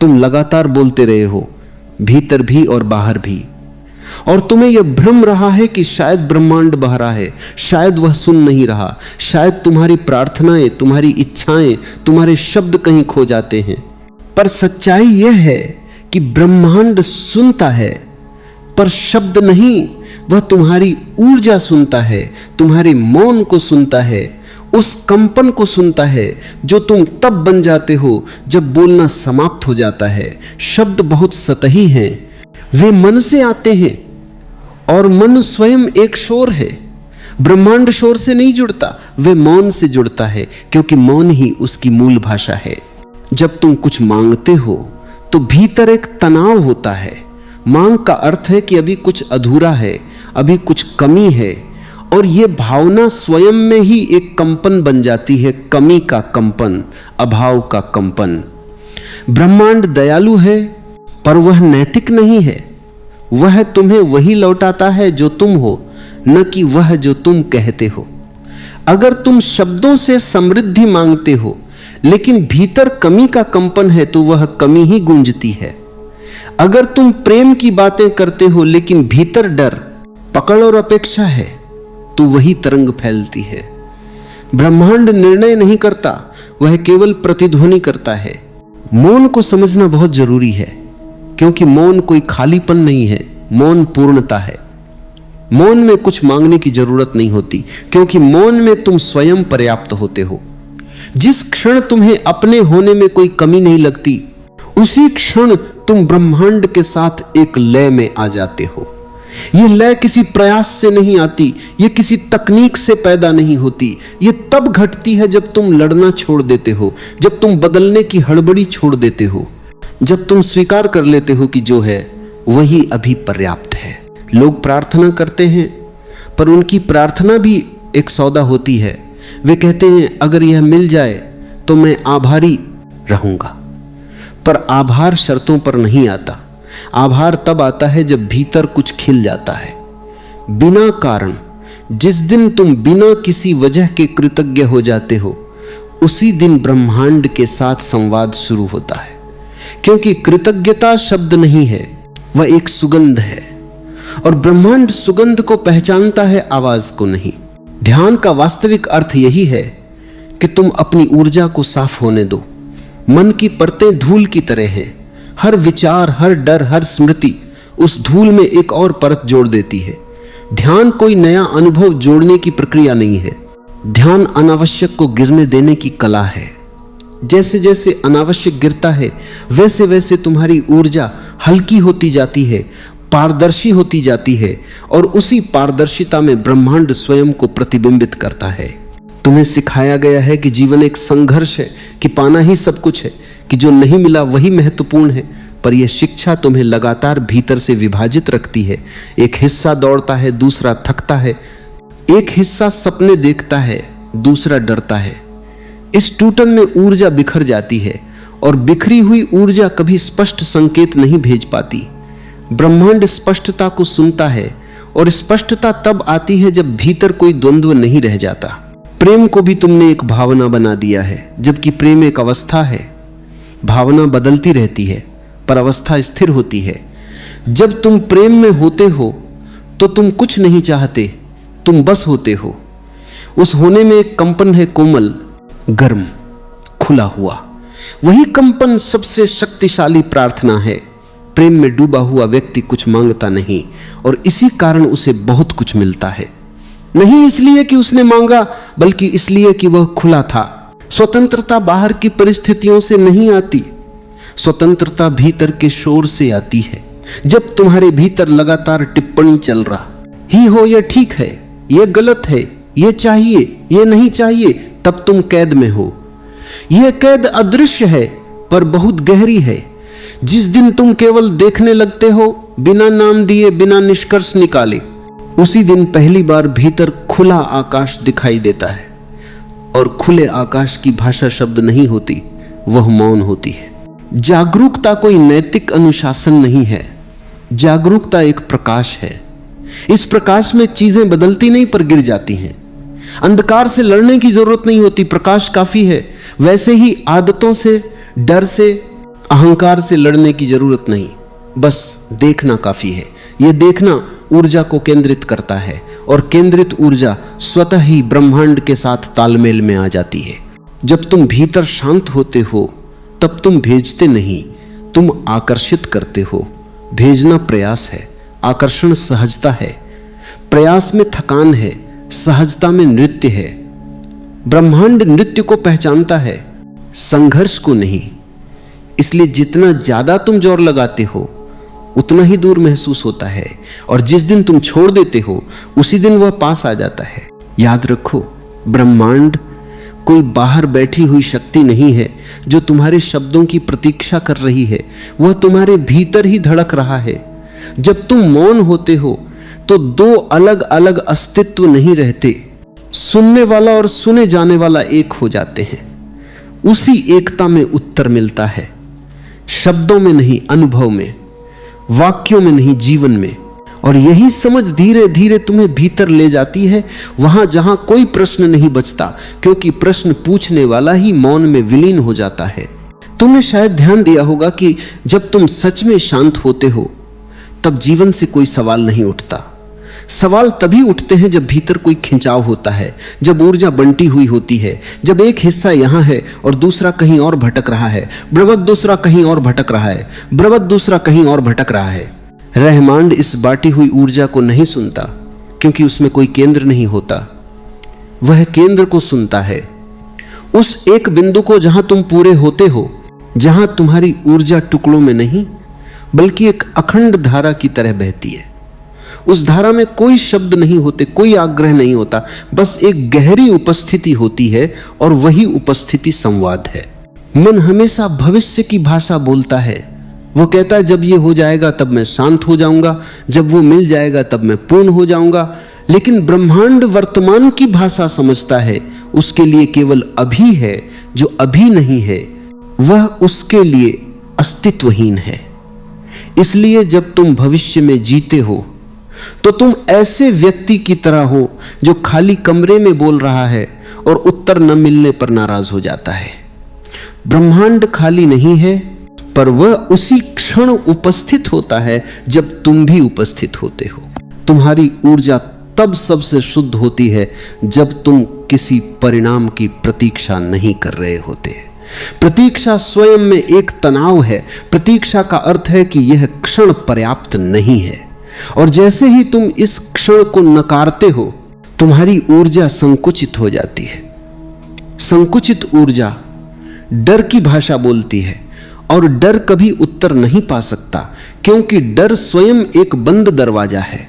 तुम लगातार बोलते रहे हो, भीतर भी और बाहर भी, और तुम्हें यह भ्रम रहा है कि शायद ब्रह्मांड बह रहा है, शायद वह सुन नहीं रहा, शायद तुम्हारी प्रार्थनाएं, तुम्हारी इच्छाएं, तुम्हारे शब्द कहीं खो जाते हैं। पर सच्चाई यह है कि ब्रह्मांड सुनता है, पर शब्द नहीं, वह तुम्हारी ऊर्जा सुनता है, तुम्हारे मौन को सुनता है, उस कंपन को सुनता है जो तुम तब बन जाते हो जब बोलना समाप्त हो जाता है। शब्द बहुत सतही हैं, वे मन से आते हैं और मन स्वयं एक शोर है। ब्रह्मांड शोर से नहीं जुड़ता, वे मौन से जुड़ता है, क्योंकि मौन ही उसकी मूल भाषा है। जब तुम कुछ मांगते हो तो भीतर एक तनाव होता है। मांग का अर्थ है कि अभी कुछ अधूरा है, अभी कुछ कमी है, और यह भावना स्वयं में ही एक कंपन बन जाती है, कमी का कंपन, अभाव का कंपन। ब्रह्मांड दयालु है, पर वह नैतिक नहीं है। वह तुम्हें वही लौटाता है जो तुम हो, न कि वह जो तुम कहते हो। अगर तुम शब्दों से समृद्धि मांगते हो लेकिन भीतर कमी का कंपन है तो वह कमी ही गूंजती है। अगर तुम प्रेम की बातें करते हो लेकिन भीतर डर, पकड़ और अपेक्षा है तो वही तरंग फैलती है। ब्रह्मांड निर्णय नहीं करता, वह केवल प्रतिध्वनि करता है। मौन को समझना बहुत जरूरी है, क्योंकि मौन कोई खालीपन नहीं है, मौन पूर्णता है। मौन में कुछ मांगने की जरूरत नहीं होती, क्योंकि मौन में तुम स्वयं पर्याप्त होते हो। जिस क्षण तुम्हें अपने होने में कोई कमी नहीं लगती, उसी क्षण तुम ब्रह्मांड के साथ एक लय में आ जाते हो। यह लय किसी प्रयास से नहीं आती, यह किसी तकनीक से पैदा नहीं होती। यह तब घटती है जब तुम लड़ना छोड़ देते हो, जब तुम बदलने की हड़बड़ी छोड़ देते हो, जब तुम स्वीकार कर लेते हो कि जो है वही अभी पर्याप्त है। लोग प्रार्थना करते हैं, पर उनकी प्रार्थना भी एक सौदा होती है। वे कहते हैं अगर यह मिल जाए तो मैं आभारी रहूंगा, पर आभार शर्तों पर नहीं आता। आभार तब आता है जब भीतर कुछ खिल जाता है, बिना कारण। जिस दिन तुम बिना किसी वजह के कृतज्ञ हो जाते हो, उसी दिन ब्रह्मांड के साथ संवाद शुरू होता है। क्योंकि कृतज्ञता शब्द नहीं है, वह एक सुगंध है, और ब्रह्मांड सुगंध को पहचानता है, आवाज को नहीं। ध्यान का वास्तविक अर्थ यही है कि तुम अपनी ऊर्जा को साफ होने दो। मन की परतें धूल की तरह हैं। हर विचार, हर डर, हर स्मृति उस धूल में एक और परत जोड़ देती है। ध्यान कोई नया अनुभव जोड़ने की प्रक्रिया नहीं है। ध्यान अनावश्यक को गिरने देने की कला है। जैसे जैसे अनावश्यक गिरता है, वैसे वैसे तुम्हारी ऊर्जा हल्की होती जाती है, पारदर्शी होती जाती है, और उसी पारदर्शिता में ब्रह्मांड स्वयं को प्रतिबिंबित करता है। तुम्हें सिखाया गया है कि जीवन एक संघर्ष है, कि पाना ही सब कुछ है, कि जो नहीं मिला वही महत्वपूर्ण है। पर यह शिक्षा तुम्हें लगातार भीतर से विभाजित रखती है। एक हिस्सा दौड़ता है, दूसरा थकता है। एक हिस्सा सपने देखता है, दूसरा डरता है। इस टूटन में ऊर्जा बिखर जाती है, और बिखरी हुई ऊर्जा कभी स्पष्ट संकेत नहीं भेज पाती। ब्रह्मांड स्पष्टता को सुनता है, और स्पष्टता तब आती है जब भीतर कोई द्वंद्व नहीं रह जाता। प्रेम को भी तुमने एक भावना बना दिया है, जबकि प्रेम एक अवस्था है। भावना बदलती रहती है, पर अवस्था स्थिर होती है। जब तुम प्रेम में होते हो तो तुम कुछ नहीं चाहते, तुम बस होते हो। उस होने में एक कंपन है, कोमल, गर्म, खुला हुआ। वही कंपन सबसे शक्तिशाली प्रार्थना है। प्रेम में डूबा हुआ व्यक्ति कुछ मांगता नहीं, और इसी कारण उसे बहुत कुछ मिलता है। नहीं इसलिए कि उसने मांगा, बल्कि इसलिए कि वह खुला था। स्वतंत्रता बाहर की परिस्थितियों से नहीं आती, स्वतंत्रता भीतर के शोर से आती है। जब तुम्हारे भीतर लगातार टिप्पणी चल रहा ही हो, यह ठीक है, यह गलत है, यह चाहिए, यह नहीं चाहिए, तब तुम कैद में हो। यह कैद अदृश्य है, पर बहुत गहरी है। जिस दिन तुम केवल देखने लगते हो, बिना नाम दिए, बिना निष्कर्ष निकाले, उसी दिन पहली बार भीतर खुला आकाश दिखाई देता है। और खुले आकाश की भाषा शब्द नहीं होती, वह मौन होती है। जागरूकता कोई नैतिक अनुशासन नहीं है। जागरूकता एक प्रकाश है। इस प्रकाश में चीजें बदलती नहीं, पर गिर जाती हैं। अंधकार से लड़ने की जरूरत नहीं होती, प्रकाश काफी है। वैसे ही आदतों से, डर से, अहंकार से लड़ने की जरूरत नहीं, बस देखना काफी है। यह देखना ऊर्जा को केंद्रित करता है और केंद्रित ऊर्जा स्वतः ही ब्रह्मांड के साथ तालमेल में आ जाती है। जब तुम भीतर शांत होते हो तब तुम भेजते नहीं, तुम आकर्षित करते हो। भेजना प्रयास है, आकर्षण सहजता है। प्रयास में थकान है, सहजता में नृत्य है। ब्रह्मांड नृत्य को पहचानता है, संघर्ष को नहीं। इसलिए जितना ज्यादा तुम जोर लगाते हो उतना ही दूर महसूस होता है, और जिस दिन तुम छोड़ देते हो उसी दिन वह पास आ जाता है। याद रखो, ब्रह्मांड कोई बाहर बैठी हुई शक्ति नहीं है जो तुम्हारे शब्दों की प्रतीक्षा कर रही है, वह तुम्हारे भीतर ही धड़क रहा है। जब तुम मौन होते हो तो दो अलग अलग अस्तित्व नहीं रहते, सुनने वाला और सुने जाने वाला एक हो जाते हैं। उसी एकता में उत्तर मिलता है, शब्दों में नहीं, अनुभव में, वाक्यों में नहीं, जीवन में। और यही समझ धीरे धीरे तुम्हें भीतर ले जाती है, वहां जहां कोई प्रश्न नहीं बचता, क्योंकि प्रश्न पूछने वाला ही मौन में विलीन हो जाता है। तुमने शायद ध्यान दिया होगा कि जब तुम सच में शांत होते हो तब जीवन से कोई सवाल नहीं उठता। सवाल तभी उठते हैं जब भीतर कोई खिंचाव होता है, जब ऊर्जा बंटी हुई होती है, जब एक हिस्सा यहां है और दूसरा कहीं और भटक रहा है, ब्रवत दूसरा कहीं और भटक रहा है, ब्रवत दूसरा कहीं और भटक रहा है। रहमांड इस बाटी हुई ऊर्जा को नहीं सुनता, क्योंकि उसमें कोई केंद्र नहीं होता। वह केंद्र को सुनता है, उस एक बिंदु को जहां तुम पूरे होते हो, जहां तुम्हारी ऊर्जा टुकड़ों में नहीं बल्कि एक अखंड धारा की तरह बहती है। उस धारा में कोई शब्द नहीं होते, कोई आग्रह नहीं होता, बस एक गहरी उपस्थिति होती है, और वही उपस्थिति संवाद है। मन हमेशा भविष्य की भाषा बोलता है। वो कहता है जब ये हो जाएगा तब मैं शांत हो जाऊंगा, जब वो मिल जाएगा तब मैं पूर्ण हो जाऊंगा। लेकिन ब्रह्मांड वर्तमान की भाषा समझता है। उसके लिए केवल अभी है, जो अभी नहीं है वह उसके लिए अस्तित्वहीन है। इसलिए जब तुम भविष्य में जीते हो तो तुम ऐसे व्यक्ति की तरह हो जो खाली कमरे में बोल रहा है और उत्तर न मिलने पर नाराज हो जाता है। ब्रह्मांड खाली नहीं है, पर वह उसी क्षण उपस्थित होता है जब तुम भी उपस्थित होते हो। तुम्हारी ऊर्जा तब सबसे शुद्ध होती है जब तुम किसी परिणाम की प्रतीक्षा नहीं कर रहे होते। प्रतीक्षा स्वयं में एक तनाव है। प्रतीक्षा का अर्थ है कि यह क्षण पर्याप्त नहीं है, और जैसे ही तुम इस क्षण को नकारते हो तुम्हारी ऊर्जा संकुचित हो जाती है। संकुचित ऊर्जा डर की भाषा बोलती है, और डर कभी उत्तर नहीं पा सकता, क्योंकि डर स्वयं एक बंद दरवाजा है।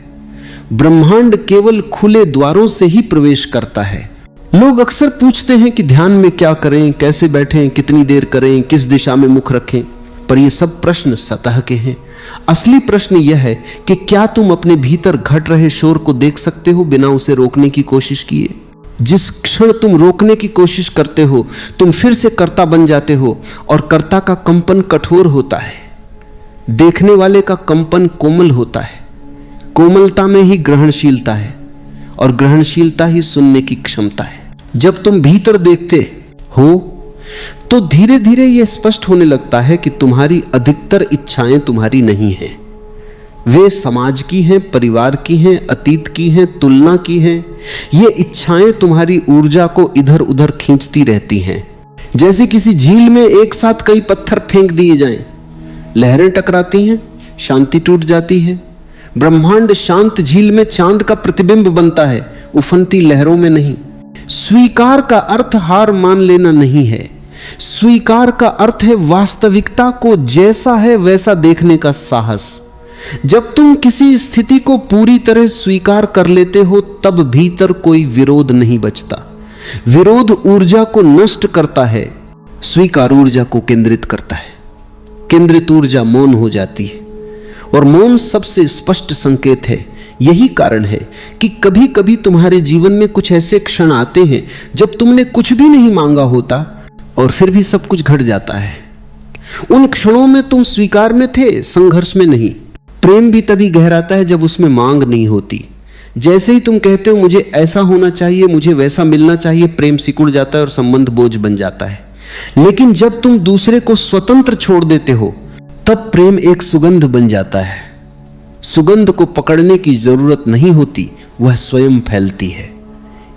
ब्रह्मांड केवल खुले द्वारों से ही प्रवेश करता है। लोग अक्सर पूछते हैं कि ध्यान में क्या करें, कैसे बैठें, कितनी देर करें, किस दिशा में मुख रखें, पर ये सब प्रश्न सतह के हैं। असली प्रश्न यह है कि क्या तुम अपने भीतर घट रहे शोर को देख सकते हो बिना उसे रोकने की कोशिश किए। जिस क्षण तुम रोकने की कोशिश करते हो तुम फिर से कर्ता बन जाते हो, और कर्ता का कंपन कठोर होता है, देखने वाले का कंपन कोमल होता है। कोमलता में ही ग्रहणशीलता है, और ग्रहणशीलता ही सुनने की क्षमता है। जब तुम भीतर देखते हो तो धीरे धीरे यह स्पष्ट होने लगता है कि तुम्हारी अधिकतर इच्छाएं तुम्हारी नहीं हैं। वे समाज की हैं, परिवार की हैं, अतीत की हैं, तुलना की हैं। ये इच्छाएं तुम्हारी ऊर्जा को इधर उधर खींचती रहती हैं। जैसे किसी झील में एक साथ कई पत्थर फेंक दिए जाएं, लहरें टकराती हैं, शांति टूट जाती है। ब्रह्मांड शांत झील में चांद का प्रतिबिंब बनता है, उफनती लहरों में नहीं। स्वीकार का अर्थ हार मान लेना नहीं है। स्वीकार का अर्थ है वास्तविकता को जैसा है वैसा देखने का साहस। जब तुम किसी स्थिति को पूरी तरह स्वीकार कर लेते हो तब भीतर कोई विरोध नहीं बचता। विरोध ऊर्जा को नष्ट करता है, स्वीकार ऊर्जा को केंद्रित करता है। केंद्रित ऊर्जा मौन हो जाती है, और मौन सबसे स्पष्ट संकेत है। यही कारण है कि कभी कभी तुम्हारे जीवन में कुछ ऐसे क्षण आते हैं जब तुमने कुछ भी नहीं मांगा होता और फिर भी सब कुछ घट जाता है। उन क्षणों में तुम स्वीकार में थे, संघर्ष में नहीं। प्रेम भी तभी गहराता है जब उसमें मांग नहीं होती। जैसे ही तुम कहते हो मुझे ऐसा होना चाहिए, मुझे वैसा मिलना चाहिए, प्रेम सिकुड़ जाता है और संबंध बोझ बन जाता है। लेकिन जब तुम दूसरे को स्वतंत्र छोड़ देते हो, तब प्रेम एक सुगंध बन जाता है। सुगंध को पकड़ने की जरूरत नहीं होती, वह स्वयं फैलती है।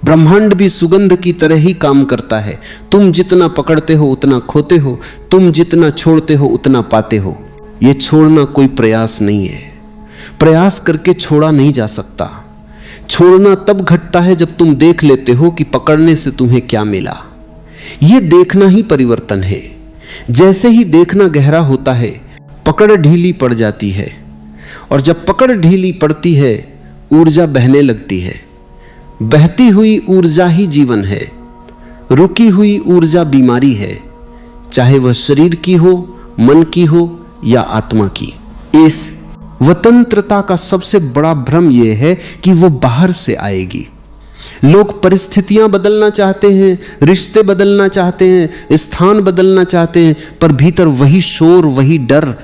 ब्रह्मांड भी सुगंध की तरह ही काम करता है। तुम जितना पकड़ते हो उतना खोते हो, तुम जितना छोड़ते हो उतना पाते हो। यह छोड़ना कोई प्रयास नहीं है, प्रयास करके छोड़ा नहीं जा सकता। छोड़ना तब घटता है जब तुम देख लेते हो कि पकड़ने से तुम्हें क्या मिला। यह देखना ही परिवर्तन है। जैसे ही देखना गहरा होता है, पकड़ ढीली पड़ जाती है, और जब पकड़ ढीली पड़ती है, ऊर्जा बहने लगती है। बहती हुई ऊर्जा ही जीवन है, रुकी हुई ऊर्जा बीमारी है, चाहे वह शरीर की हो, मन की हो या आत्मा की। इस स्वतंत्रता का सबसे बड़ा भ्रम यह है कि वो बाहर से आएगी। लोग परिस्थितियां बदलना चाहते हैं, रिश्ते बदलना चाहते हैं, स्थान बदलना चाहते हैं, पर भीतर वही शोर, वही डर,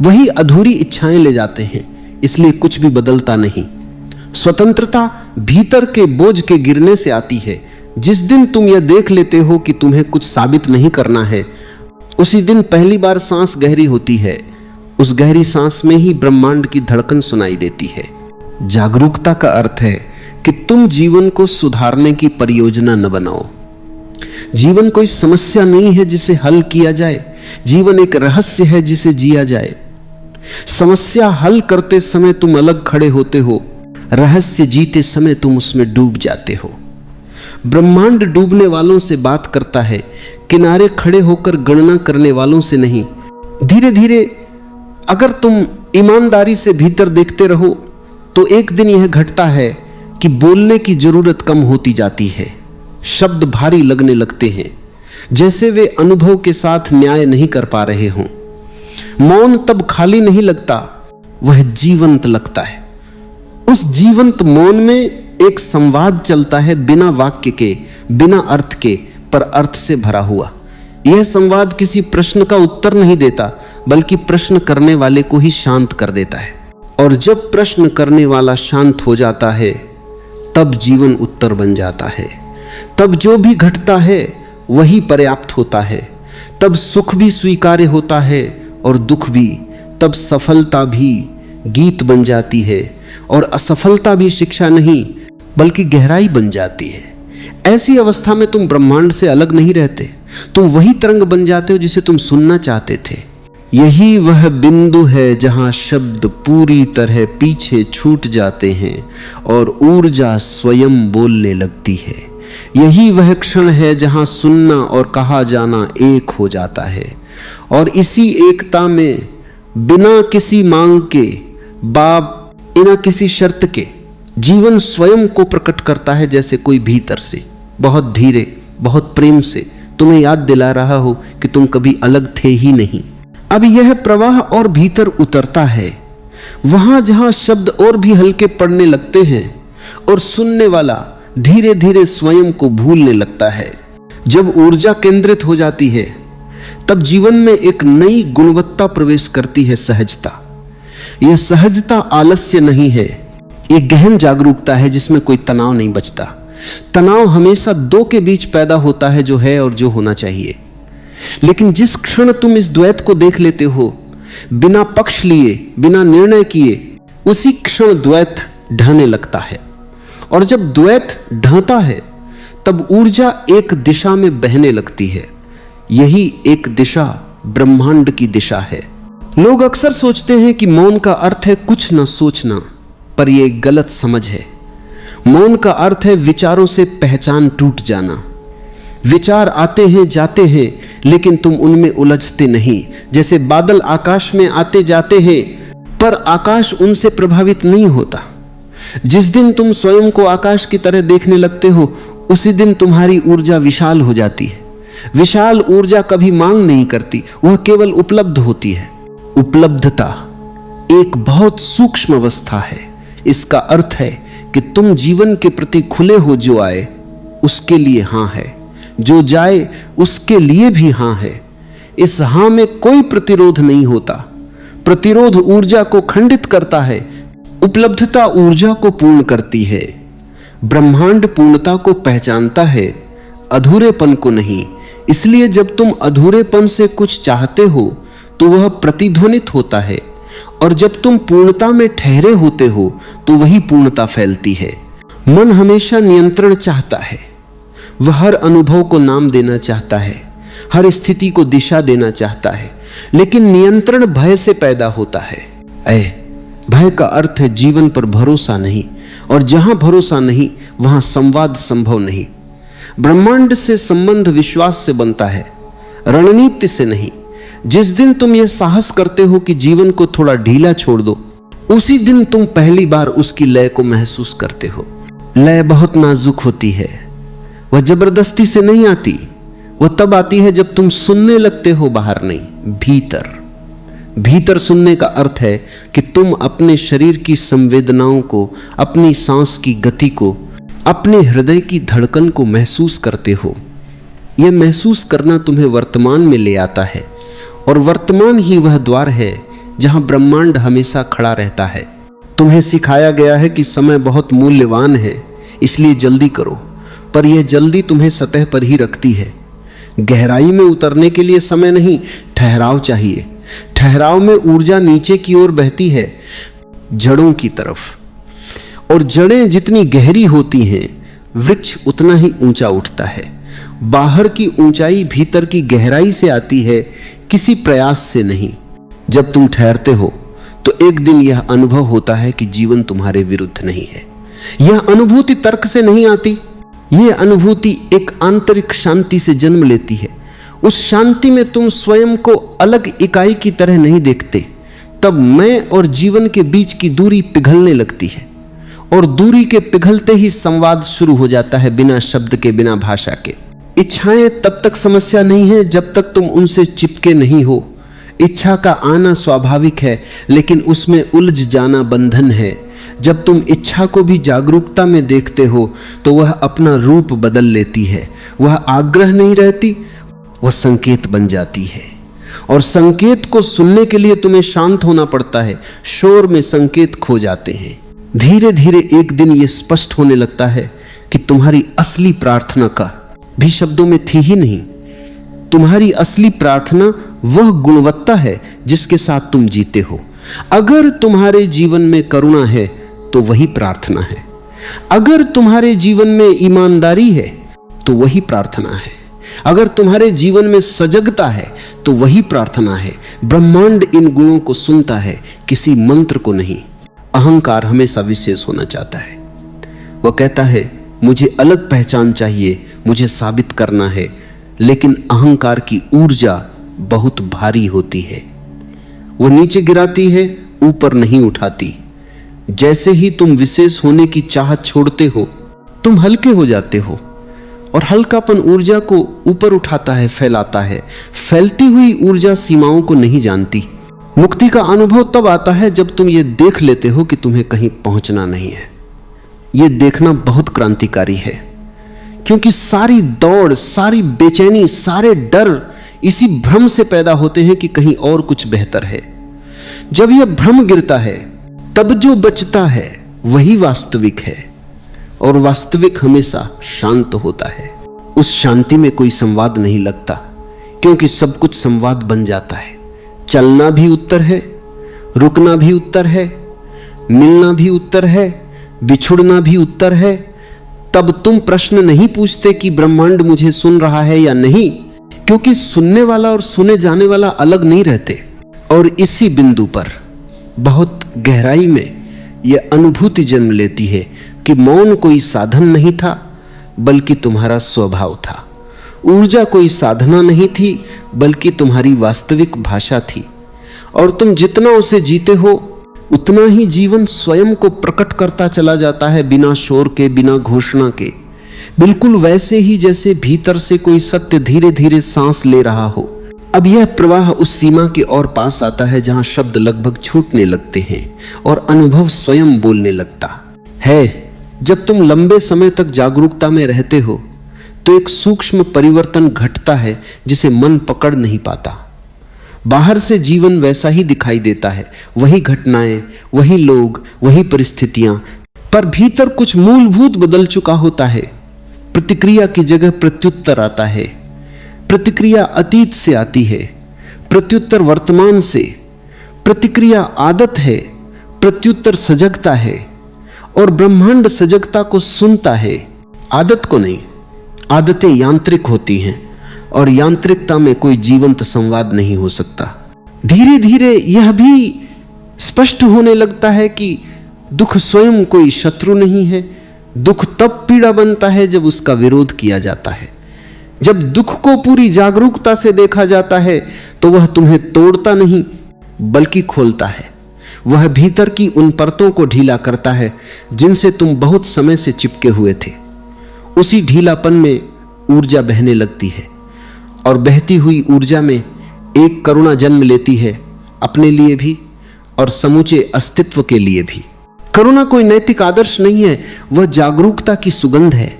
वही अधूरी इच्छाएं ले जाते हैं, इसलिए कुछ भी बदलता नहीं। स्वतंत्रता भीतर के बोझ के गिरने से आती है। जिस दिन तुम यह देख लेते हो कि तुम्हें कुछ साबित नहीं करना है, उसी दिन पहली बार सांस गहरी होती है। उस गहरी सांस में ही ब्रह्मांड की धड़कन सुनाई देती है। जागरूकता का अर्थ है कि तुम जीवन को सुधारने की परियोजना न बनाओ। जीवन कोई समस्या नहीं है जिसे हल किया जाए, जीवन एक रहस्य है जिसे जिया जाए। समस्या हल करते समय तुम अलग खड़े होते हो, रहस्य जीते समय तुम उसमें डूब जाते हो। ब्रह्मांड डूबने वालों से बात करता है, किनारे खड़े होकर गणना करने वालों से नहीं। धीरे धीरे अगर तुम ईमानदारी से भीतर देखते रहो तो एक दिन यह घटता है कि बोलने की जरूरत कम होती जाती है। शब्द भारी लगने लगते हैं, जैसे वे अनुभव के साथ न्याय नहीं कर पा रहे हों। मौन तब खाली नहीं लगता, वह जीवंत लगता है। उस जीवंत मौन में एक संवाद चलता है, बिना वाक्य के, बिना अर्थ के, पर अर्थ से भरा हुआ। यह संवाद किसी प्रश्न का उत्तर नहीं देता, बल्कि प्रश्न करने वाले को ही शांत कर देता है। और जब प्रश्न करने वाला शांत हो जाता है, तब जीवन उत्तर बन जाता है। तब जो भी घटता है वही पर्याप्त होता है। तब सुख भी स्वीकार्य होता है और दुख भी। तब सफलता भी गीत बन जाती है और असफलता भी शिक्षा नहीं, बल्कि गहराई बन जाती है। ऐसी अवस्था में तुम ब्रह्मांड से अलग नहीं रहते, तुम वही तरंग बन जाते हो जिसे तुम सुनना चाहते थे। यही वह बिंदु है जहां शब्द पूरी तरह पीछे छूट जाते हैं और ऊर्जा स्वयं बोलने लगती है। यही वह क्षण है जहां सुनना और कहा जाना एक हो जाता है, और इसी एकता में बिना किसी मांग के, बिना किसी शर्त के, जीवन स्वयं को प्रकट करता है, जैसे कोई भीतर से बहुत धीरे, बहुत प्रेम से तुम्हें याद दिला रहा हो कि तुम कभी अलग थे ही नहीं। अब यह प्रवाह और भीतर उतरता है, वहां जहां शब्द और भी हल्के पड़ने लगते हैं और सुनने वाला धीरे धीरे स्वयं को भूलने लगता है। जब ऊर्जा केंद्रित हो जाती है, तब जीवन में एक नई गुणवत्ता प्रवेश करती है, सहजता। यह सहजता आलस्य नहीं है, एक गहन जागरूकता है जिसमें कोई तनाव नहीं बचता। तनाव हमेशा दो के बीच पैदा होता है, जो है और जो होना चाहिए। लेकिन जिस क्षण तुम इस द्वैत को देख लेते हो, बिना पक्ष लिए, बिना निर्णय किए, उसी क्षण द्वैत ढहने लगता है। और जब द्वैत ढहता है, तब ऊर्जा एक दिशा में बहने लगती है। यही एक दिशा ब्रह्मांड की दिशा है। लोग अक्सर सोचते हैं कि मौन का अर्थ है कुछ न सोचना, पर यह गलत समझ है। मौन का अर्थ है विचारों से पहचान टूट जाना। विचार आते हैं, जाते हैं, लेकिन तुम उनमें उलझते नहीं। जैसे बादल आकाश में आते जाते हैं, पर आकाश उनसे प्रभावित नहीं होता। जिस दिन तुम स्वयं को आकाश की तरह देखने लगते हो, उसी दिन तुम्हारी ऊर्जा विशाल हो जाती है। विशाल ऊर्जा कभी मांग नहीं करती, वह केवल उपलब्ध होती है। उपलब्धता एक बहुत सूक्ष्म अवस्था है। इसका अर्थ है कि तुम जीवन के प्रति खुले हो। जो आए उसके लिए हां है, जो जाए उसके लिए भी हां है। इस हां में कोई प्रतिरोध नहीं होता। प्रतिरोध ऊर्जा को खंडित करता है, उपलब्धता ऊर्जा को पूर्ण करती है। ब्रह्मांड पूर्णता को पहचानता है, अधूरेपन को नहीं। इसलिए जब तुम अधूरेपन से कुछ चाहते हो तो वह प्रतिध्वनित होता है, और जब तुम पूर्णता में ठहरे होते हो तो वही पूर्णता फैलती है। मन हमेशा नियंत्रण चाहता है। वह हर अनुभव को नाम देना चाहता है, हर स्थिति को दिशा देना चाहता है, लेकिन नियंत्रण भय से पैदा होता है। भय का अर्थ है जीवन पर भरोसा नहीं, और जहां भरोसा नहीं वहां संवाद संभव नहीं। ब्रह्मांड से संबंध विश्वास से बनता है, रणनीति से नहीं। जिस दिन तुम यह साहस करते हो कि जीवन को थोड़ा ढीला छोड़ दो, उसी दिन तुम पहली बार उसकी लय को महसूस करते हो। लय बहुत नाजुक होती है, वह जबरदस्ती से नहीं आती। वह तब आती है जब तुम सुनने लगते हो, बाहर नहीं, भीतर। भीतर सुनने का अर्थ है कि तुम अपने शरीर की संवेदनाओं को, अपनी सांस की गति को, अपने हृदय की धड़कन को महसूस करते हो। यह महसूस करना तुम्हें वर्तमान में ले आता है, और वर्तमान ही वह द्वार है जहां ब्रह्मांड हमेशा खड़ा रहता है। तुम्हें सिखाया गया है कि समय बहुत मूल्यवान है, इसलिए जल्दी करो, पर यह जल्दी तुम्हें सतह पर ही रखती है। गहराई में उतरने के लिए समय नहीं, ठहराव चाहिए। ठहराव में ऊर्जा नीचे की ओर बहती है, जड़ों की तरफ, और जड़ें जितनी गहरी होती हैं, वृक्ष उतना ही ऊंचा उठता है। बाहर की ऊंचाई भीतर की गहराई से आती है, किसी प्रयास से नहीं। जब तुम ठहरते हो तो एक दिन यह अनुभव होता है कि जीवन तुम्हारे विरुद्ध नहीं है। यह अनुभूति तर्क से नहीं आती, यह अनुभूति एक आंतरिक शांति से जन्म लेती है। उस शांति में तुम स्वयं को अलग इकाई की तरह नहीं देखते। तब मैं और जीवन के बीच की दूरी पिघलने लगती है, और दूरी के पिघलते ही संवाद शुरू हो जाता है, बिना शब्द के, बिना भाषा के। इच्छाएं तब तक समस्या नहीं है जब तक तुम उनसे चिपके नहीं हो। इच्छा का आना स्वाभाविक है, लेकिन उसमें उलझ जाना बंधन है। जब तुम इच्छा को भी जागरूकता में देखते हो तो वह अपना रूप बदल लेती है। वह आग्रह नहीं रहती, वह संकेत बन जाती है। और संकेत को सुनने के लिए तुम्हें शांत होना पड़ता है। शोर में संकेत खो जाते हैं। धीरे धीरे एक दिन यह स्पष्ट होने लगता है कि तुम्हारी असली प्रार्थना का भी शब्दों में थी ही नहीं। तुम्हारी असली प्रार्थना वह गुणवत्ता है जिसके साथ तुम जीते हो। अगर तुम्हारे जीवन में करुणा है तो वही प्रार्थना है। अगर तुम्हारे जीवन में ईमानदारी है तो वही प्रार्थना है। अगर तुम्हारे जीवन में सजगता है तो वही प्रार्थना है। ब्रह्मांड इन गुणों को सुनता है, किसी मंत्र को नहीं। अहंकार हमेशा विशेष होना चाहता है। वह कहता है मुझे अलग पहचान चाहिए, मुझे साबित करना है। लेकिन अहंकार की ऊर्जा बहुत भारी होती है। वो नीचे गिराती है, ऊपर नहीं उठाती। जैसे ही तुम विशेष होने की चाहत छोड़ते हो, तुम हल्के हो जाते हो, और हल्कापन ऊर्जा को ऊपर उठाता है, फैलाता है। फैलती हुई ऊर्जा सीमाओं को नहीं जानती। मुक्ति का अनुभव तब आता है जब तुम ये देख लेते हो कि तुम्हें कहीं पहुंचना नहीं है। ये देखना बहुत क्रांतिकारी है, क्योंकि सारी दौड़, सारी बेचैनी, सारे डर इसी भ्रम से पैदा होते हैं कि कहीं और कुछ बेहतर है। जब यह भ्रम गिरता है तब जो बचता है वही वास्तविक है, और वास्तविक हमेशा शांत होता है। उस शांति में कोई संवाद नहीं लगता, क्योंकि सब कुछ संवाद बन जाता है। चलना भी उत्तर है, रुकना भी उत्तर है, मिलना भी उत्तर है, बिछुड़ना भी उत्तर है। तब तुम प्रश्न नहीं पूछते कि ब्रह्मांड मुझे सुन रहा है या नहीं, क्योंकि सुनने वाला और सुने जाने वाला अलग नहीं रहते। और इसी बिंदु पर बहुत गहराई में यह अनुभूति जन्म लेती है कि मौन कोई साधन नहीं था, बल्कि तुम्हारा स्वभाव था। ऊर्जा कोई साधना नहीं थी, बल्कि तुम्हारी वास्तविक भाषा थी। और तुम जितना उसे जीते हो, उतना ही जीवन स्वयं को प्रकट करता चला जाता है, बिना शोर के, बिना घोषणा के। बिल्कुल वैसे ही जैसे भीतर से कोई सत्य धीरे धीरे सांस ले रहा हो। अब यह प्रवाह उस सीमा के और पास आता है जहां शब्द लगभग छूटने लगते हैं और अनुभव स्वयं बोलने लगता है। जब तुम लंबे समय तक जागरूकता में रहते हो तो एक सूक्ष्म परिवर्तन घटता है जिसे मन पकड़ नहीं पाता। बाहर से जीवन वैसा ही दिखाई देता है, वही घटनाएं, वही लोग, वही परिस्थितियां, पर भीतर कुछ मूलभूत बदल चुका होता है। प्रतिक्रिया की जगह प्रत्युत्तर आता है, प्रतिक्रिया अतीत से आती है, प्रत्युत्तर वर्तमान से। प्रतिक्रिया आदत है, प्रत्युत्तर सजगता है। और ब्रह्मांड सजगता को सुनता है, आदत को नहीं। आदतें यांत्रिक होती हैं और यांत्रिकता में कोई जीवंत संवाद नहीं हो सकता। धीरे धीरे यह भी स्पष्ट होने लगता है कि दुख स्वयं कोई शत्रु नहीं है। दुख तब पीड़ा बनता है जब उसका विरोध किया जाता है। जब दुख को पूरी जागरूकता से देखा जाता है तो वह तुम्हें तोड़ता नहीं बल्कि खोलता है। वह भीतर की उन परतों को ढीला करता है जिनसे तुम बहुत समय से चिपके हुए थे। उसी ढीलापन में ऊर्जा बहने लगती है और बहती हुई ऊर्जा में एक करुणा जन्म लेती है, अपने लिए भी और समूचे अस्तित्व के लिए भी। करुणा कोई नैतिक आदर्श नहीं है, वह जागरूकता की सुगंध है।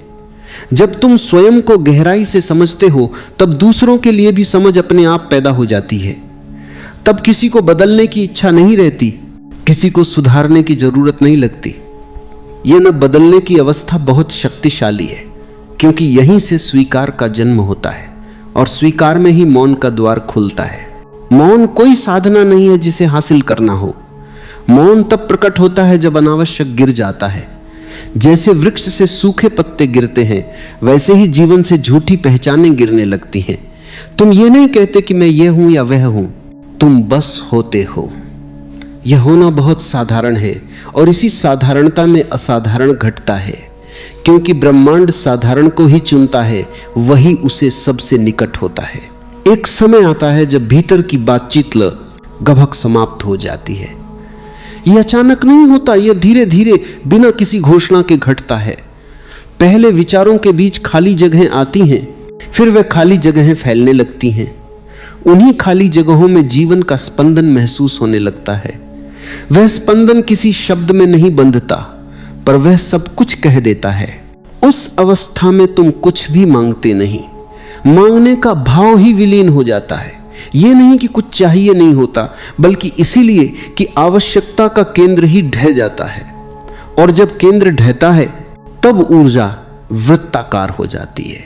जब तुम स्वयं को गहराई से समझते हो तब दूसरों के लिए भी समझ अपने आप पैदा हो जाती है। तब किसी को बदलने की इच्छा नहीं रहती, किसी को सुधारने की जरूरत नहीं लगती। यह न बदलने की अवस्था बहुत शक्तिशाली है, क्योंकि यहीं से स्वीकार का जन्म होता है और स्वीकार में ही मौन का द्वार खुलता है। मौन कोई साधना नहीं है जिसे हासिल करना हो। मौन तब प्रकट होता है जब अनावश्यक गिर जाता है। जैसे वृक्ष से सूखे पत्ते गिरते हैं, वैसे ही जीवन से झूठी पहचानें गिरने लगती हैं। तुम ये नहीं कहते कि मैं ये हूं या वह हूं, तुम बस होते हो। यह होना बहुत साधारण है और इसी साधारणता में असाधारण घटता है, क्योंकि ब्रह्मांड साधारण को ही चुनता है, वही उसे सबसे निकट होता है। एक समय आता है जब भीतर की बातचीत लगभग समाप्त हो जाती है। यह अचानक नहीं होता, यह धीरे धीरे बिना किसी घोषणा के घटता है। पहले विचारों के बीच खाली जगहें आती हैं, फिर वे खाली जगहें फैलने लगती हैं। उन्हीं खाली जगहों में जीवन का स्पंदन महसूस होने लगता है। वह स्पंदन किसी शब्द में नहीं बंधता, पर वह सब कुछ कह देता है। उस अवस्था में तुम कुछ भी मांगते नहीं, मांगने का भाव ही विलीन हो जाता है। यह नहीं कि कुछ चाहिए नहीं होता, बल्कि इसीलिए कि आवश्यकता का केंद्र ही ढह जाता है। और जब केंद्र ढहता है तब ऊर्जा वृत्ताकार हो जाती है।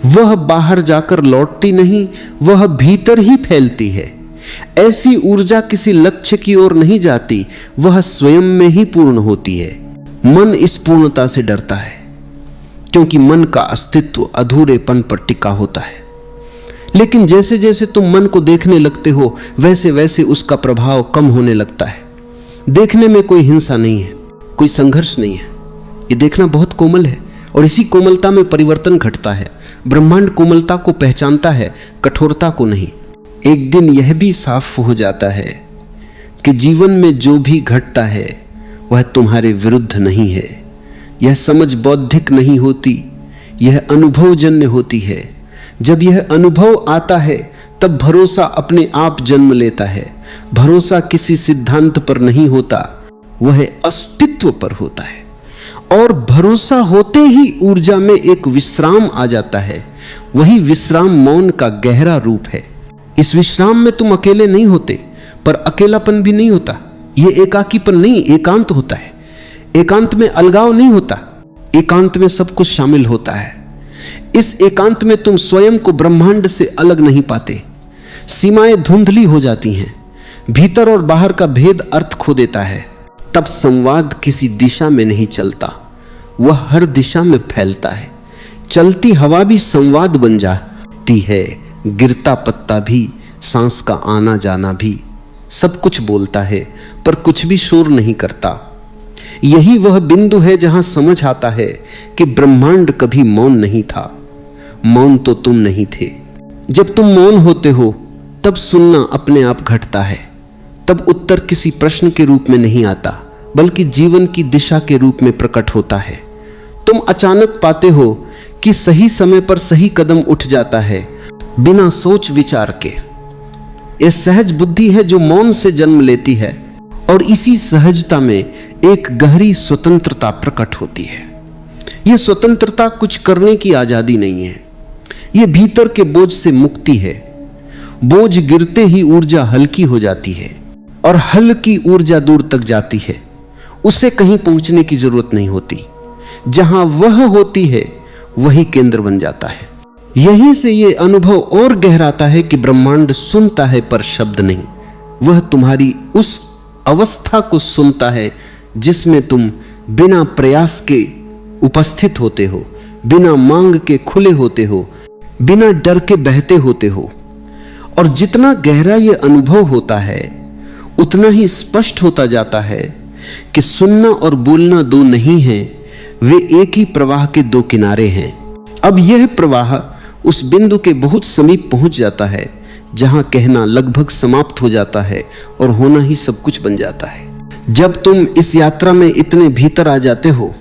वह बाहर जाकर लौटती नहीं, वह भीतर ही फैलती है। ऐसी ऊर्जा किसी लक्ष्य की ओर नहीं जाती, वह स्वयं में ही पूर्ण होती है। मन इस पूर्णता से डरता है, क्योंकि मन का अस्तित्व अधूरेपन पर टिका होता है। लेकिन जैसे जैसे तुम मन को देखने लगते हो, वैसे वैसे उसका प्रभाव कम होने लगता है। देखने में कोई हिंसा नहीं है, कोई संघर्ष नहीं है। ये देखना बहुत कोमल है और इसी कोमलता में परिवर्तन घटता है। ब्रह्मांड कोमलता को पहचानता है, कठोरता को नहीं। एक दिन यह भी साफ हो जाता है कि जीवन में जो भी घटता है वह तुम्हारे विरुद्ध नहीं है। यह समझ बौद्धिक नहीं होती, यह अनुभवजन्य होती है। जब यह अनुभव आता है तब भरोसा अपने आप जन्म लेता है। भरोसा किसी सिद्धांत पर नहीं होता, वह अस्तित्व पर होता है। और भरोसा होते ही ऊर्जा में एक विश्राम आ जाता है। वही विश्राम मौन का गहरा रूप है। इस विश्राम में तुम अकेले नहीं होते, पर अकेलापन भी नहीं होता। यह एकाकीपन नहीं, एकांत होता है। एकांत में अलगाव नहीं होता, एकांत में सब कुछ शामिल होता है। इस एकांत में तुम स्वयं को ब्रह्मांड से अलग नहीं पाते। सीमाएं धुंधली हो जाती हैं, भीतर और बाहर का भेद अर्थ खो देता है। तब संवाद किसी दिशा में नहीं चलता, वह हर दिशा में फैलता है। चलती हवा भी संवाद बन जाती है, गिरता पत्ता भी, सांस का आना जाना भी, सब कुछ बोलता है पर कुछ भी शोर नहीं करता। यही वह बिंदु है जहां समझ आता है कि ब्रह्मांड कभी मौन नहीं था। मौन तो तुम नहीं थे। जब तुम मौन होते हो तब सुनना अपने आप घटता है। तब उत्तर किसी प्रश्न के रूप में नहीं आता, बल्कि जीवन की दिशा के रूप में प्रकट होता है। तुम अचानक पाते हो कि सही समय पर सही कदम उठ जाता है, बिना सोच विचार के। यह सहज बुद्धि है जो मौन से जन्म लेती है, और इसी सहजता में एक गहरी स्वतंत्रता प्रकट होती है। यह स्वतंत्रता कुछ करने की आजादी नहीं है, यह भीतर के बोझ से मुक्ति है। बोझ गिरते ही ऊर्जा हल्की हो जाती है, और हल्की ऊर्जा दूर तक जाती है। उसे कहीं पहुंचने की जरूरत नहीं होती। जहां वह होती है वही केंद्र बन जाता है। यहीं से ये अनुभव और गहराता है कि ब्रह्मांड सुनता है पर शब्द नहीं। वह तुम्हारी उस अवस्था को सुनता है जिसमें तुम बिना प्रयास के उपस्थित होते हो, बिना मांग के खुले होते हो, बिना डर के बहते होते हो। और जितना गहरा ये अनुभव होता है उतना ही स्पष्ट होता जाता है कि सुनना और बोलना दो नहीं हैं, वे एक ही प्रवाह के दो किनारे हैं। अब यह प्रवाह उस बिंदु के बहुत समीप पहुंच जाता है जहां कहना लगभग समाप्त हो जाता है और होना ही सब कुछ बन जाता है। जब तुम इस यात्रा में इतने भीतर आ जाते हो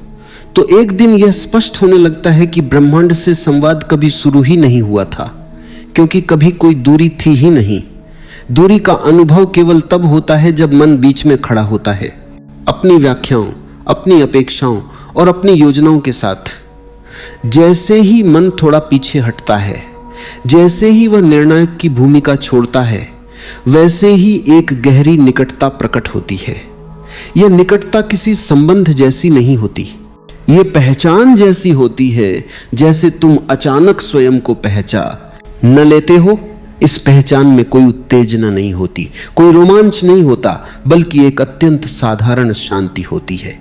तो एक दिन यह स्पष्ट होने लगता है कि ब्रह्मांड से संवाद कभी शुरू ही नहीं हुआ था, क्योंकि कभी कोई दूरी थी ही नहीं। दूरी का अनुभव केवल तब होता है जब मन बीच में खड़ा होता है, अपनी व्याख्याओं, अपनी अपेक्षाओं और अपनी योजनाओं के साथ। जैसे ही मन थोड़ा पीछे हटता है, जैसे ही वह निर्णायक की भूमिका छोड़ता है, वैसे ही एक गहरी निकटता प्रकट होती है। यह निकटता किसी संबंध जैसी नहीं होती, यह पहचान जैसी होती है, जैसे तुम अचानक स्वयं को पहचान न लेते हो। इस पहचान में कोई उत्तेजना नहीं होती, कोई रोमांच नहीं होता, बल्कि एक अत्यंत साधारण शांति होती है।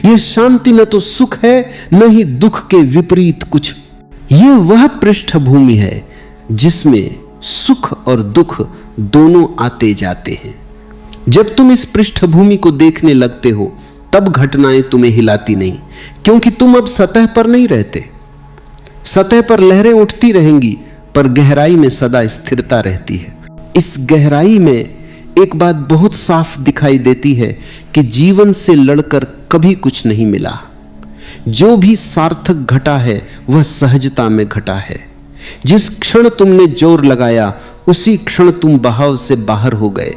यह शांति न तो सुख है न ही दुख के विपरीत कुछ। यह वह पृष्ठभूमि है जिसमें सुख और दुख दोनों आते जाते हैं। जब तुम इस पृष्ठभूमि को देखने लगते हो तब घटनाएं तुम्हें हिलाती नहीं, क्योंकि तुम अब सतह पर नहीं रहते। सतह पर लहरें उठती रहेंगी पर गहराई में सदा स्थिरता रहती है। इस गहराई में एक बात बहुत साफ दिखाई देती है कि जीवन से लड़कर कभी कुछ नहीं मिला। जो भी सार्थक घटा है वह सहजता में घटा है। जिस क्षण तुमने जोर लगाया उसी क्षण तुम बहाव से बाहर हो गए,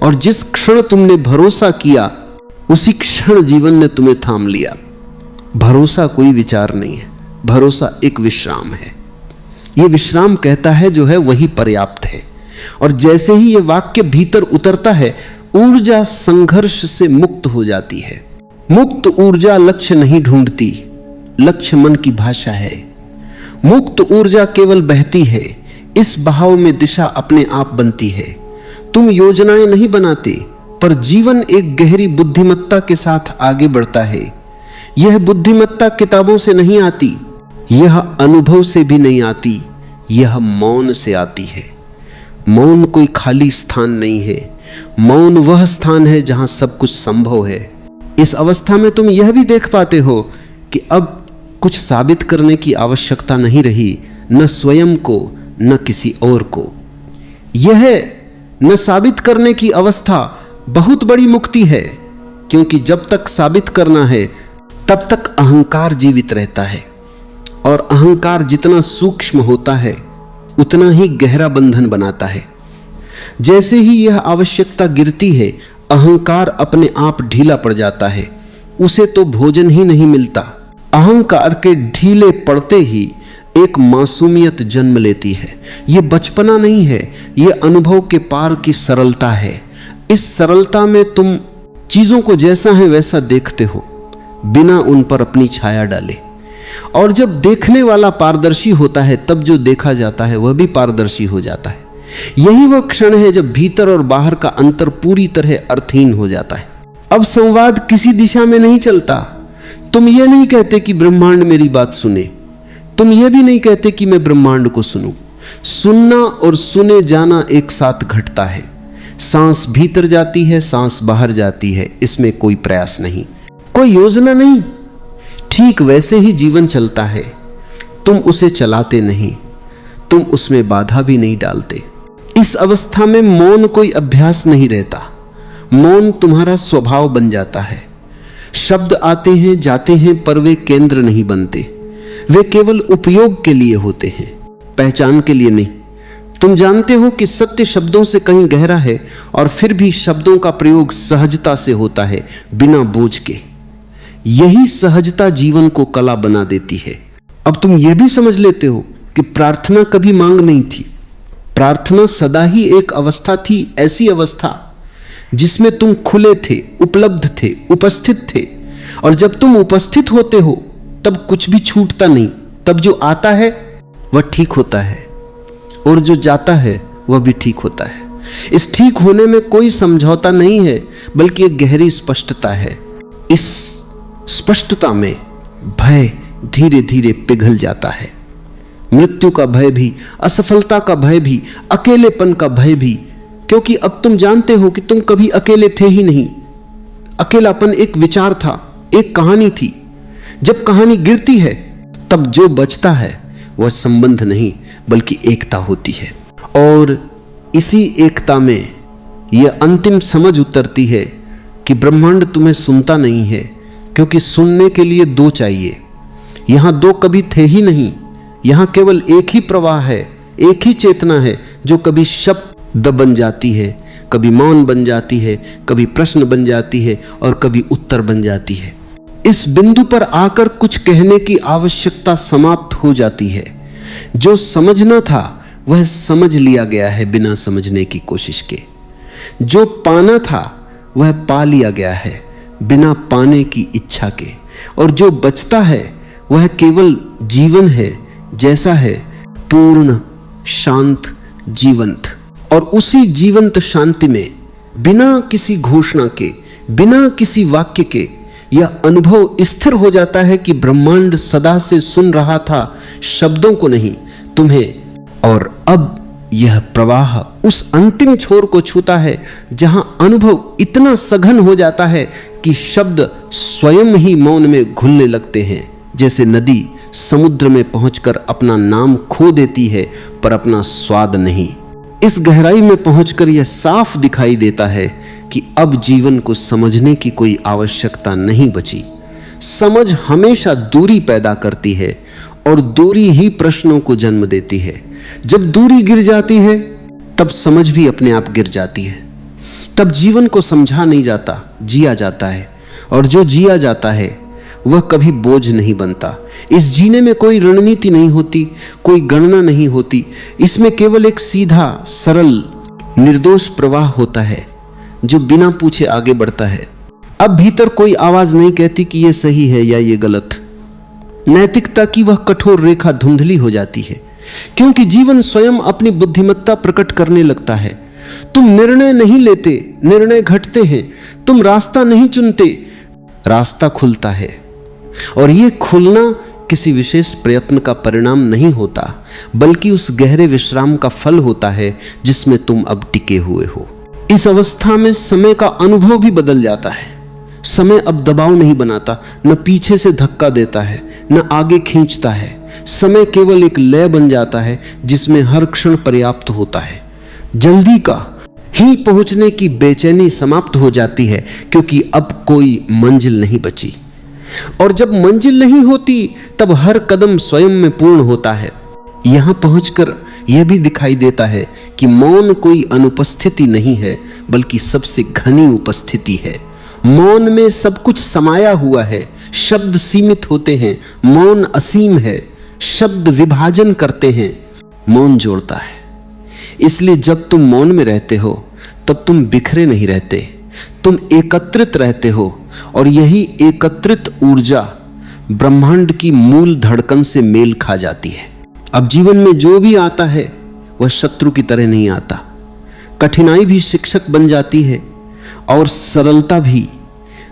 और जिस क्षण तुमने भरोसा किया उसी क्षण जीवन ने तुम्हें थाम लिया। भरोसा कोई विचार नहीं है, भरोसा एक विश्राम है। यह विश्राम कहता है जो है वही पर्याप्त है। और जैसे ही यह वाक्य भीतर उतरता है, ऊर्जा संघर्ष से मुक्त हो जाती है। मुक्त ऊर्जा लक्ष्य नहीं ढूंढती, लक्ष्य मन की भाषा है। मुक्त ऊर्जा केवल बहती है, इस बहाव में दिशा अपने आप बनती है। तुम योजनाएं नहीं बनाते, पर जीवन एक गहरी बुद्धिमत्ता के साथ आगे बढ़ता है। यह बुद्धिमत्ता किताबों से नहीं आती, यह अनुभव से भी नहीं आती, यह मौन से आती है। मौन कोई खाली स्थान नहीं है, मौन वह स्थान है जहां सब कुछ संभव है। इस अवस्था में तुम यह भी देख पाते हो कि अब कुछ साबित करने की आवश्यकता नहीं रही, न स्वयं को न किसी और को। यह न साबित करने की अवस्था बहुत बड़ी मुक्ति है, क्योंकि जब तक साबित करना है तब तक अहंकार जीवित रहता है, और अहंकार जितना सूक्ष्म होता है उतना ही गहरा बंधन बनाता है। जैसे ही यह आवश्यकता गिरती है, अहंकार अपने आप ढीला पड़ जाता है, उसे तो भोजन ही नहीं मिलता। अहंकार के ढीले पड़ते ही एक मासूमियत जन्म लेती है। यह बचपना नहीं है, यह अनुभव के पार की सरलता है। इस सरलता में तुम चीजों को जैसा है वैसा देखते हो, बिना उन पर अपनी छाया डाले। और जब देखने वाला पारदर्शी होता है, तब जो देखा जाता है वह भी पारदर्शी हो जाता है। यही वह क्षण है जब भीतर और बाहर का अंतर पूरी तरह अर्थहीन हो जाता है। अब संवाद किसी दिशा में नहीं चलता। तुम यह नहीं कहते कि ब्रह्मांड मेरी बात सुने, तुम यह भी नहीं कहते कि मैं ब्रह्मांड को सुनूं। सुनना और सुने जाना एक साथ घटता है। सांस भीतर जाती है, सांस बाहर जाती है, इसमें कोई प्रयास नहीं, कोई योजना नहीं। ठीक वैसे ही जीवन चलता है, तुम उसे चलाते नहीं, तुम उसमें बाधा भी नहीं डालते। इस अवस्था में मौन कोई अभ्यास नहीं रहता, मौन तुम्हारा स्वभाव बन जाता है। शब्द आते हैं जाते हैं, पर वे केंद्र नहीं बनते, वे केवल उपयोग के लिए होते हैं, पहचान के लिए नहीं। तुम जानते हो कि सत्य शब्दों से कहीं गहरा है, और फिर भी शब्दों का प्रयोग सहजता से होता है, बिना बोझ के। यही सहजता जीवन को कला बना देती है। अब तुम यह भी समझ लेते हो कि प्रार्थना कभी मांग नहीं थी। प्रार्थना सदा ही एक अवस्था थी, ऐसी अवस्था जिसमें तुम खुले थे, उपलब्ध थे, उपस्थित थे। और जब तुम उपस्थित होते हो तब कुछ भी छूटता नहीं, तब जो आता है वह ठीक होता है, और जो जाता है वह भी ठीक होता है। इस ठीक होने में कोई समझौता नहीं है, बल्कि एक गहरी स्पष्टता है। इस स्पष्टता में भय धीरे धीरे पिघल जाता है। मृत्यु का भय भी, असफलता का भय भी, अकेलेपन का भय भी, क्योंकि अब तुम जानते हो कि तुम कभी अकेले थे ही नहीं। अकेलापन एक विचार था, एक कहानी थी। जब कहानी गिरती है तब जो बचता है वह संबंध नहीं बल्कि एकता होती है, और इसी एकता में यह अंतिम समझ उतरती है कि ब्रह्मांड तुम्हें सुनता नहीं है, क्योंकि सुनने के लिए दो चाहिए। यहां दो कभी थे ही नहीं, यहां केवल एक ही प्रवाह है, एक ही चेतना है जो कभी शब्द बन जाती है, कभी मौन बन जाती है, कभी प्रश्न बन जाती है और कभी उत्तर बन जाती है। इस बिंदु पर आकर कुछ कहने की आवश्यकता समाप्त हो जाती है। जो समझना था वह समझ लिया गया है बिना समझने की कोशिश के। जो पाना था वह पा लिया गया है बिना पाने की इच्छा के, और जो बचता है वह केवल जीवन है, जैसा है पूर्ण शांत जीवंत। और उसी जीवंत शांति में बिना किसी घोषणा के, बिना किसी वाक्य के, यह अनुभव स्थिर हो जाता है कि ब्रह्मांड सदा से सुन रहा था, शब्दों को नहीं, तुम्हें। और अब यह प्रवाह उस अंतिम छोर को छूता है जहां अनुभव इतना सघन हो जाता है कि शब्द स्वयं ही मौन में घुलने लगते हैं। जैसे नदी समुद्र में पहुंचकर अपना नाम खो देती है पर अपना स्वाद नहीं। इस गहराई में पहुंचकर यह साफ दिखाई देता है कि अब जीवन को समझने की कोई आवश्यकता नहीं बची। समझ हमेशा दूरी पैदा करती है और दूरी ही प्रश्नों को जन्म देती है। जब दूरी गिर जाती है तब समझ भी अपने आप गिर जाती है। तब जीवन को समझा नहीं जाता, जिया जाता है, और जो जिया जाता है वह कभी बोझ नहीं बनता। इस जीने में कोई रणनीति नहीं होती, कोई गणना नहीं होती। इसमें केवल एक सीधा सरल निर्दोष प्रवाह होता है जो बिना पूछे आगे बढ़ता है। अब भीतर कोई आवाज नहीं कहती कि यह सही है या यह गलत। नैतिकता की वह कठोर रेखा धुंधली हो जाती है, क्योंकि जीवन स्वयं अपनी बुद्धिमत्ता प्रकट करने लगता है। तुम निर्णय नहीं लेते, निर्णय घटते हैं। तुम रास्ता नहीं चुनते, रास्ता खुलता है। और यह खुलना किसी विशेष प्रयत्न का परिणाम नहीं होता, बल्कि उस गहरे विश्राम का फल होता है जिसमें तुम अब टिके हुए हो। इस अवस्था में समय का अनुभव भी बदल जाता है। समय अब दबाव नहीं बनाता, न पीछे से धक्का देता है, न आगे खींचता है। समय केवल एक लय बन जाता है जिसमें हर क्षण पर्याप्त होता है। जल्दी का ही पहुंचने की बेचैनी समाप्त हो जाती है, क्योंकि अब कोई मंजिल नहीं बची। और जब मंजिल नहीं होती तब हर कदम स्वयं में पूर्ण होता है। यहां पहुंचकर यह भी दिखाई देता है कि मौन कोई अनुपस्थिति नहीं है, बल्कि सबसे घनी उपस्थिति है। मौन में सब कुछ समाया हुआ है। शब्द सीमित होते हैं, मौन असीम है। शब्द विभाजन करते हैं, मौन जोड़ता है। इसलिए जब तुम मौन में रहते हो तब तुम बिखरे नहीं रहते, तुम एकत्रित रहते हो, और यही एकत्रित ऊर्जा ब्रह्मांड की मूल धड़कन से मेल खा जाती है। अब जीवन में जो भी आता है वह शत्रु की तरह नहीं आता। कठिनाई भी शिक्षक बन जाती है, और सरलता भी,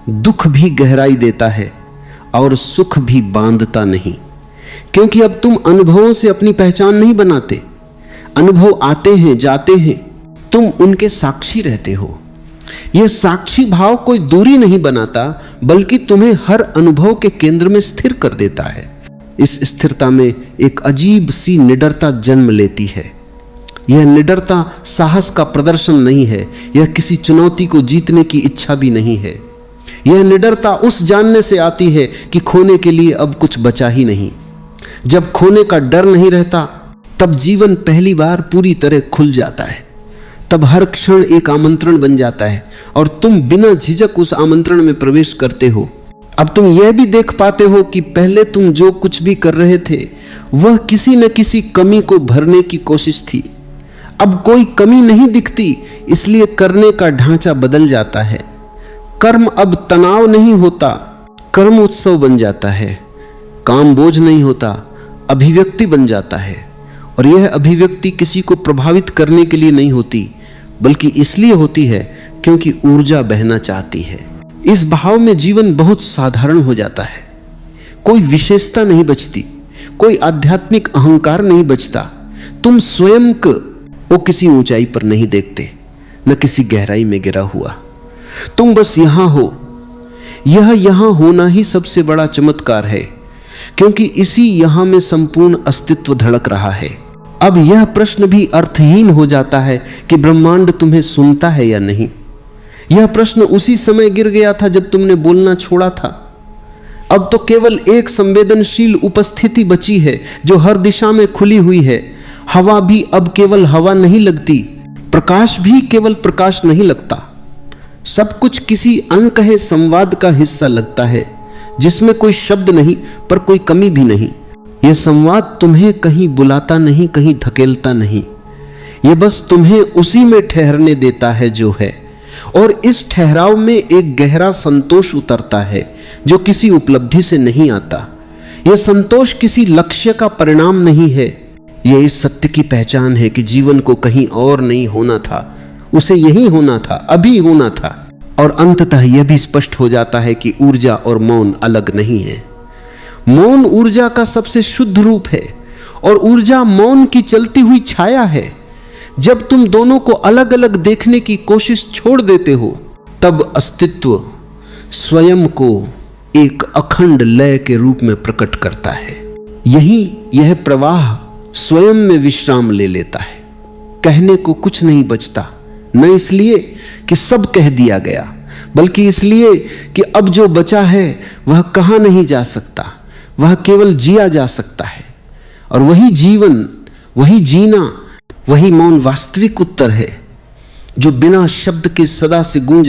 दुख भी गहराई देता है, और सुख भी बांधता नहीं। क्योंकि अब तुम अनुभवों से अपनी पहचान नहीं बनाते। अनुभव आते हैं, जाते हैं, तुम उनके साक्षी रहते हो। यह साक्षी भाव कोई दूरी नहीं बनाता, बल्कि तुम्हें हर अनुभव के केंद्र में स्थिर कर देता है। इस स्थिरता में एक अजीब सी निडरता जन्म लेती है। यह निडरता साहस का प्रदर्शन नहीं है, यह किसी चुनौती को जीतने की इच्छा भी नहीं है। यह निडरता उस जानने से आती है कि खोने के लिए अब कुछ बचा ही नहीं। जब खोने का डर नहीं रहता तब जीवन पहली बार पूरी तरह खुल जाता है। तब हर क्षण एक आमंत्रण बन जाता है, और तुम बिना झिझक उस आमंत्रण में प्रवेश करते हो। अब तुम यह भी देख पाते हो कि पहले तुम जो कुछ भी कर रहे थे वह किसी न किसी कमी को भरने की कोशिश थी। अब कोई कमी नहीं दिखती, इसलिए करने का ढांचा बदल जाता है। कर्म अब तनाव नहीं होता, कर्म उत्सव बन जाता है। काम बोझ नहीं होता, अभिव्यक्ति बन जाता है। और यह अभिव्यक्ति किसी को प्रभावित करने के लिए नहीं होती, बल्कि इसलिए होती है क्योंकि ऊर्जा बहना चाहती है। इस भाव में जीवन बहुत साधारण हो जाता है, कोई विशेषता नहीं बचती, कोई आध्यात्मिक अहंकार नहीं बचता। तुम स्वयं को किसी ऊंचाई पर नहीं देखते, न किसी गहराई में गिरा हुआ। तुम बस यहां हो। यह यहां होना ही सबसे बड़ा चमत्कार है, क्योंकि इसी यहां में संपूर्ण अस्तित्व धड़क रहा है। अब यह प्रश्न भी अर्थहीन हो जाता है कि ब्रह्मांड तुम्हें सुनता है या नहीं। यह प्रश्न उसी समय गिर गया था जब तुमने बोलना छोड़ा था। अब तो केवल एक संवेदनशील उपस्थिति बची है जो हर दिशा में खुली हुई है। हवा भी अब केवल हवा नहीं लगती, प्रकाश भी केवल प्रकाश नहीं लगता। सब कुछ किसी अनकहे संवाद का हिस्सा लगता है, जिसमें कोई शब्द नहीं पर कोई कमी भी नहीं। यह संवाद तुम्हें कहीं बुलाता नहीं, कहीं धकेलता नहीं। यह बस तुम्हें उसी में ठहरने देता है जो है, और इस ठहराव में एक गहरा संतोष उतरता है जो किसी उपलब्धि से नहीं आता। यह संतोष किसी लक्ष्य का परिणाम नहीं है, यह इस सत्य की पहचान है कि जीवन को कहीं और नहीं होना था, उसे यही होना था, अभी होना था। और अंततः यह भी स्पष्ट हो जाता है कि ऊर्जा और मौन अलग नहीं है। मौन ऊर्जा का सबसे शुद्ध रूप है और ऊर्जा मौन की चलती हुई छाया है। जब तुम दोनों को अलग अलग देखने की कोशिश छोड़ देते हो, तब अस्तित्व स्वयं को एक अखंड लय के रूप में प्रकट करता है। यह प्रवाह स्वयं में विश्राम ले लेता है। कहने को कुछ नहीं बचता, न इसलिए कि सब कह दिया गया, बल्कि इसलिए कि अब जो बचा है वह कहाँ नहीं जा सकता, वह केवल जिया जा सकता है। और वही जीवन, वही जीना, वही मौन वास्तविक उत्तर है जो बिना शब्द के सदा से गूंज